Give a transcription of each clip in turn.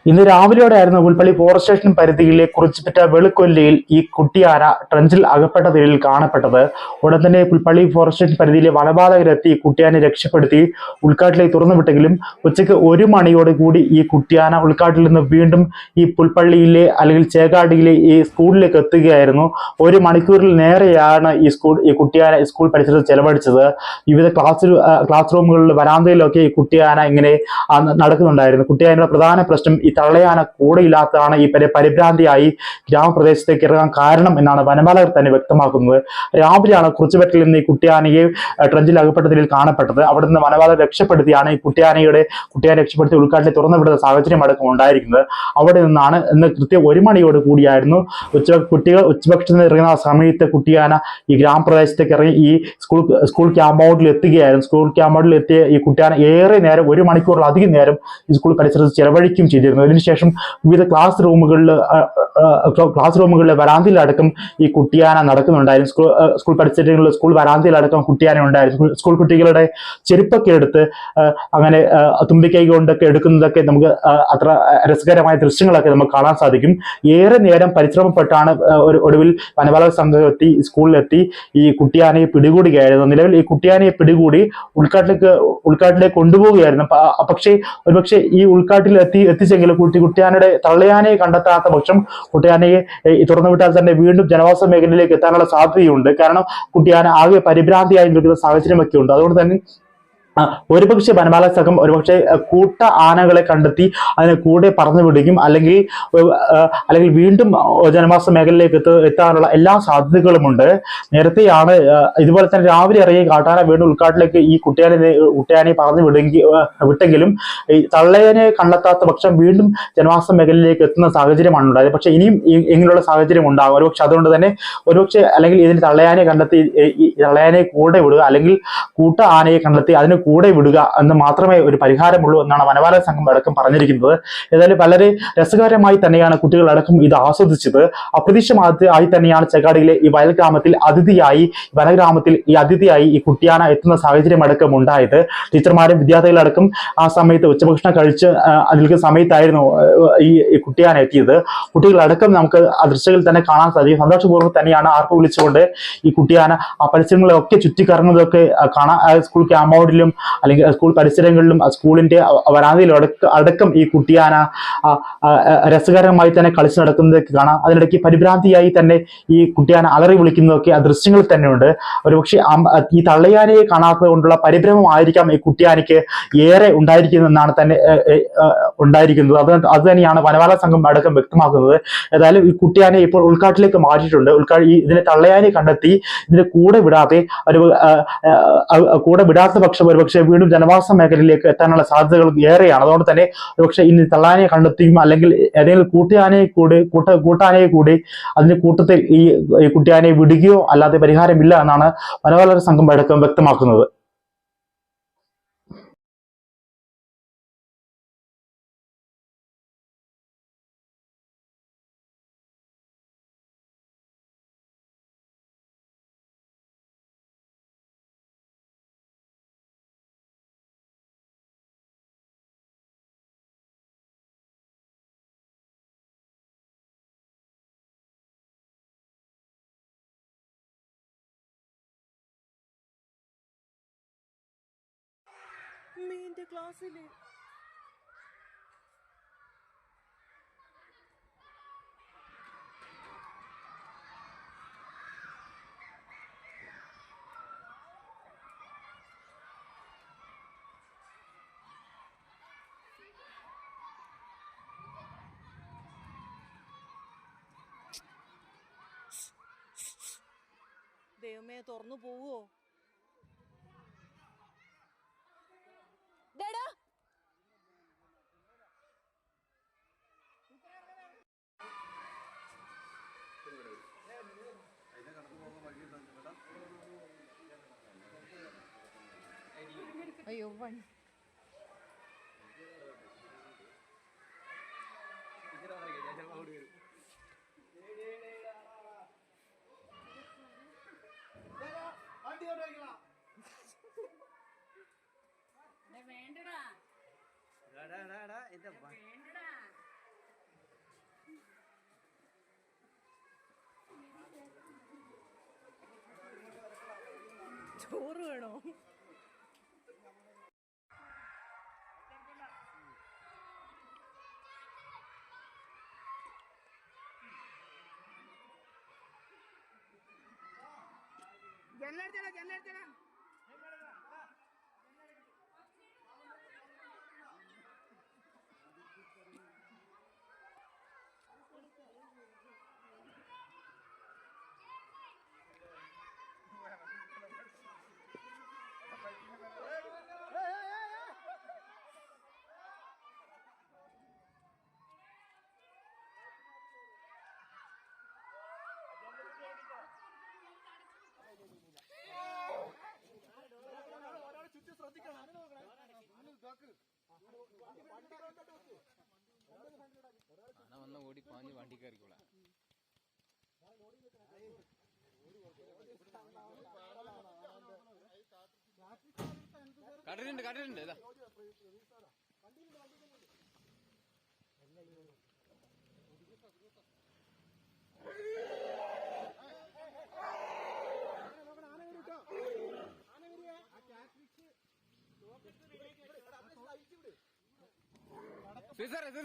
ഇന്ന് രാവിലെയോടെയായിരുന്നു Pulpally forest station പരിധിയിലെ കുറിച്ചിപ്പറ്റ വെളുക്കൊല്ലിയിൽ ഈ കുട്ടിയാന ട്രഞ്ചിൽ അകപ്പെട്ട നിലയിൽ കാണപ്പെട്ടത്. ഉടൻ തന്നെ പുൽപ്പള്ളി ഫോറസ്റ്റ് സ്റ്റേഷൻ പരിധിയിലെ വനപാലകരെത്തി കുട്ടിയാനെ രക്ഷപ്പെടുത്തി ഉൾക്കാട്ടിലേക്ക് തുറന്നുവിട്ടെങ്കിലും ഉച്ചയ്ക്ക് 1 മണിയോട് കൂടി ഈ കുട്ടിയാന ഉൾക്കാട്ടിൽ നിന്ന് വീണ്ടും ഈ പുൽപ്പള്ളിയിലെ അല്ലെങ്കിൽ ചേകാടിയിലെ ഈ സ്കൂളിലേക്ക് എത്തുകയായിരുന്നു. 1 മണിക്കൂറിൽ നേരെയാണ് ഈ കുട്ടിയാന സ്കൂൾ പരിസരത്ത് ചെലവഴിച്ചത്. വിവിധ ക്ലാസ് റൂമുകളിൽ വരാന്തയിലൊക്കെ ഈ കുട്ടിയാന ഇങ്ങനെ നടക്കുന്നുണ്ടായിരുന്നു. കുട്ടിയാനയുടെ പ്രധാന പ്രശ്നം ഈ തള്ളയാന കൂടെയില്ലാത്തതാണ് ഈ പരിഭ്രാന്തിയായി ഗ്രാമപ്രദേശത്തേക്ക് ഇറങ്ങാൻ കാരണം എന്നാണ് വനപാലകർ തന്നെ വ്യക്തമാക്കുന്നത്. രാവിലെയാണ് കുറിച്ചുപറ്റിൽ നിന്ന് ഈ കുട്ടിയാനയെ ട്രഞ്ചിൽ അകപ്പെട്ട നിലയിൽ കാണപ്പെട്ടത്. അവിടെ നിന്ന് വനപാലകർ രക്ഷപ്പെടുത്തിയാണ് ഈ കുട്ടിയാനെ രക്ഷപ്പെടുത്തി ഉൾക്കാട്ടിൽ തുറന്നുവിടുന്ന സാഹചര്യം അടക്കം ഉണ്ടായിരിക്കുന്നത്. അവിടെ നിന്നാണ് ഇന്ന് കൃത്യം 1 മണിയോട് കൂടിയായിരുന്നു കുട്ടികൾ ഉച്ചഭക്ഷണത്തിന് ഇറങ്ങുന്ന സമയത്ത് കുട്ടിയാന ഈ ഗ്രാമപ്രദേശത്തേക്ക് ഇറങ്ങി ഈ സ്കൂൾ ക്യാമ്പൗണ്ടിൽ എത്തുകയായിരുന്നു. സ്കൂൾ ക്യാമ്പൗണ്ടിൽ എത്തിയ ഈ കുട്ടിയാന ഏറെ നേരം 1 മണിക്കൂറിലധികം നേരം ഈ സ്കൂൾ പരിസരത്ത് ചെലവഴിക്കുകയും ചെയ്തിരുന്നു. അതിനുശേഷം വിവിധ ക്ലാസ് റൂമുകളിലെ വരാന്തയിലടക്കം ഈ കുട്ടിയാന നടക്കുന്നുണ്ടായിരുന്നു. സ്കൂൾ പരിസരങ്ങളിൽ സ്കൂൾ വരാന്തയിലടക്കം കുട്ടിയാന ഉണ്ടായിരുന്നു. സ്കൂൾ കുട്ടികളുടെ ചെരുപ്പൊക്കെ എടുത്ത് അങ്ങനെ തുമ്പിക്കൈ കൊണ്ടൊക്കെ എടുക്കുന്നതൊക്കെ നമുക്ക് അത്ര രസകരമായ ദൃശ്യങ്ങളൊക്കെ നമുക്ക് കാണാൻ സാധിക്കും. ഏറെ നേരം പരിശ്രമപ്പെട്ടാണ് ഒടുവിൽ വനപാലക സംഘം സ്കൂളിലെത്തി ഈ കുട്ടിയാനയെ പിടികൂടുകയായിരുന്നു. നിലവിൽ ഈ കുട്ടിയാനയെ പിടികൂടി ഉൾക്കാട്ടിലേക്ക് കൊണ്ടുപോവുകയായിരുന്നു. പക്ഷേ ഒരുപക്ഷെ ഈ ഉൾക്കാട്ടിൽ എത്തിച്ചെങ്കിലും കുട്ടിയാനയുടെ തള്ളയാനയെ കണ്ടെത്താത്ത പക്ഷം കുട്ടിയാനയെ തുറന്നുവിട്ടാൽ തന്നെ വീണ്ടും ജനവാസ മേഖലയിലേക്ക് എത്താനുള്ള സാധ്യതയുണ്ട്. കാരണം കുട്ടിയാന ആകെ പരിഭ്രാന്തിയായി നിൽക്കുന്ന സാഹചര്യമൊക്കെ ഉണ്ട്. അതുകൊണ്ട് തന്നെ ഒരുപക്ഷെ വനപാലക സംഘം ഒരുപക്ഷെ കൂട്ട ആനകളെ കണ്ടെത്തി അതിനെ കൂടെ പറഞ്ഞു വിടുകയും അല്ലെങ്കിൽ വീണ്ടും ജനവാസ മേഖലയിലേക്ക് എത്താനുള്ള എല്ലാ സാധ്യതകളുമുണ്ട്. നേരത്തെയാണ് ഇതുപോലെ തന്നെ രാവിലെ ഇറങ്ങിയ കാട്ടാന വീണ്ടും ഉൾക്കാട്ടിലേക്ക് ഈ കുട്ടിയാനെ പറഞ്ഞു വിട്ടെങ്കിലും ഈ തള്ളയനെ കണ്ടെത്താത്ത പക്ഷം വീണ്ടും ജനവാസ മേഖലയിലേക്ക് എത്തുന്ന സാഹചര്യമാണ് ഉണ്ടായത്. പക്ഷെ ഇനിയും ഇങ്ങനെയുള്ള സാഹചര്യം ഉണ്ടാകും. ഒരുപക്ഷെ അതുകൊണ്ട് തന്നെ അല്ലെങ്കിൽ ഇതിന് തള്ളയാനെ കണ്ടെത്തി തള്ളയാനെ കൂടെ വിടുക, അല്ലെങ്കിൽ കൂട്ട ആനയെ കണ്ടെത്തി അതിന് കൂടെ വിടുക എന്ന് മാത്രമേ ഒരു പരിഹാരമുള്ളൂ എന്നാണ് വനപാലക സംഘം അടക്കം പറഞ്ഞിരിക്കുന്നത്. ഏതായാലും വളരെ രസകരമായി തന്നെയാണ് കുട്ടികളടക്കം ഇത് ആസ്വദിച്ചത്. അപ്രതീക്ഷിതമായി തന്നെയാണ് ചേക്കാടിയിലെ ഈ വയൽ ഗ്രാമത്തിൽ വനഗ്രാമത്തിൽ അതിഥിയായി ഈ കുട്ടിയാന എത്തുന്ന സാഹചര്യം അടക്കം ഉണ്ടായത്. ടീച്ചർമാരും വിദ്യാർത്ഥികളടക്കം ആ സമയത്ത് ഉച്ചഭക്ഷണം കഴിച്ച് നിൽക്കുന്ന സമയത്തായിരുന്നു ഈ കുട്ടിയാന എത്തിയത്. കുട്ടികളടക്കം നമുക്ക് ആ ദൃശ്യങ്ങളിൽ തന്നെ കാണാൻ സാധിക്കും. സന്തോഷപൂർവ്വം തന്നെയാണ് ആർപ്പ് വിളിച്ചുകൊണ്ട് ഈ കുട്ടിയാന ആ പരിസരങ്ങളിലൊക്കെ ചുറ്റിക്കറങ്ങുന്നതൊക്കെ കാണാം. സ്കൂൾ ക്യാമ്പൗണ്ടിലും അല്ലെങ്കിൽ സ്കൂൾ പരിസരങ്ങളിലും സ്കൂളിന്റെ വരാന്തയിലും അടക്കം ഈ കുട്ടിയാന രസകരമായി തന്നെ കളിച്ചു നടക്കുന്നതൊക്കെ കാണാം. അതിനിടയ്ക്ക് പരിഭ്രാന്തിയായി തന്നെ ഈ കുട്ടിയാന അലറി വിളിക്കുന്നതൊക്കെ ആ ദൃശ്യങ്ങളിൽ തന്നെയുണ്ട്. ഒരുപക്ഷെ ഈ തള്ളയാനയെ കാണാത്തത് കൊണ്ടുള്ള പരിഭ്രമമായിരിക്കാം ഈ കുട്ടിയാനയ്ക്ക് ഏറെ ഉണ്ടായിരിക്കുന്നതെന്നാണ് ഉണ്ടായിരിക്കുന്നത്. അത് തന്നെയാണ് വനപാലക സംഘം അടക്കം വ്യക്തമാക്കുന്നത്. ഏതായാലും ഈ കുട്ടിയാനെ ഇപ്പോൾ ഉൾക്കാട്ടിലേക്ക് മാറ്റിയിട്ടുണ്ട്. ഇതിനെ തള്ളയാനെ കണ്ടെത്തി ഇതിനെ കൂടെ വിടാത്ത പക്ഷം ഒരുപക്ഷെ വീണ്ടും ജനവാസ മേഖലയിലേക്ക് എത്താനുള്ള സാധ്യതകൾ ഏറെയാണ്. അതുകൊണ്ട് തന്നെ ഒരുപക്ഷെ ഇനി തള്ളാനയെ കണ്ടെത്തിയും അല്ലെങ്കിൽ ഏതെങ്കിലും കൂട്ടാനയെ കൂടി അതിന്റെ കൂട്ടത്തിൽ ഈ കുട്ടിയാനയെ വിടുകയോ അല്ലാതെ പരിഹാരമില്ല എന്നാണ് വനപാലക സംഘം അടക്കം വ്യക്തമാക്കുന്നത്. നിന്റെ ക്ലാസ്സില് ദൈവമേ തുറന്നു പോവോ? അയ്യോ വേണ്ടടാ ചോറ് വേണോ? ജനലടിച്ചടാ. ചുറ്റും ശ്രദ്ധിക്കണം. വന്ന ഓടി പാഞ്ഞ് വണ്ടി കയറിക്കോളാം. കണ്ടിട്ടുണ്ട് ഇതാ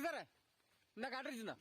സാറേ എന്നാ കാട്ടിരിച്ചുന്നാ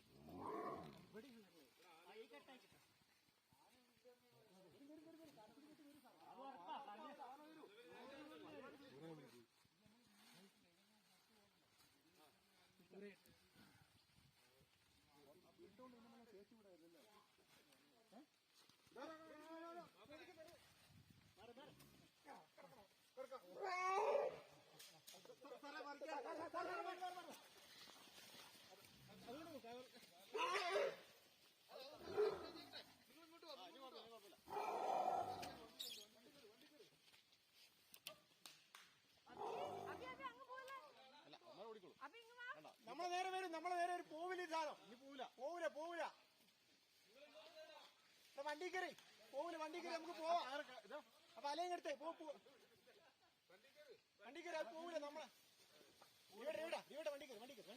നമ്മളെ നേരെ വരും പോവില്ല സാധനം. ഇനി പോവില്ല വണ്ടി കയറി നമുക്ക് പോവാം. അപ്പൊ അലയും എടുത്തേ വണ്ടി കയറി അത് പോവില്ല. നമ്മളെ ഇവിടെ വണ്ടി കയറി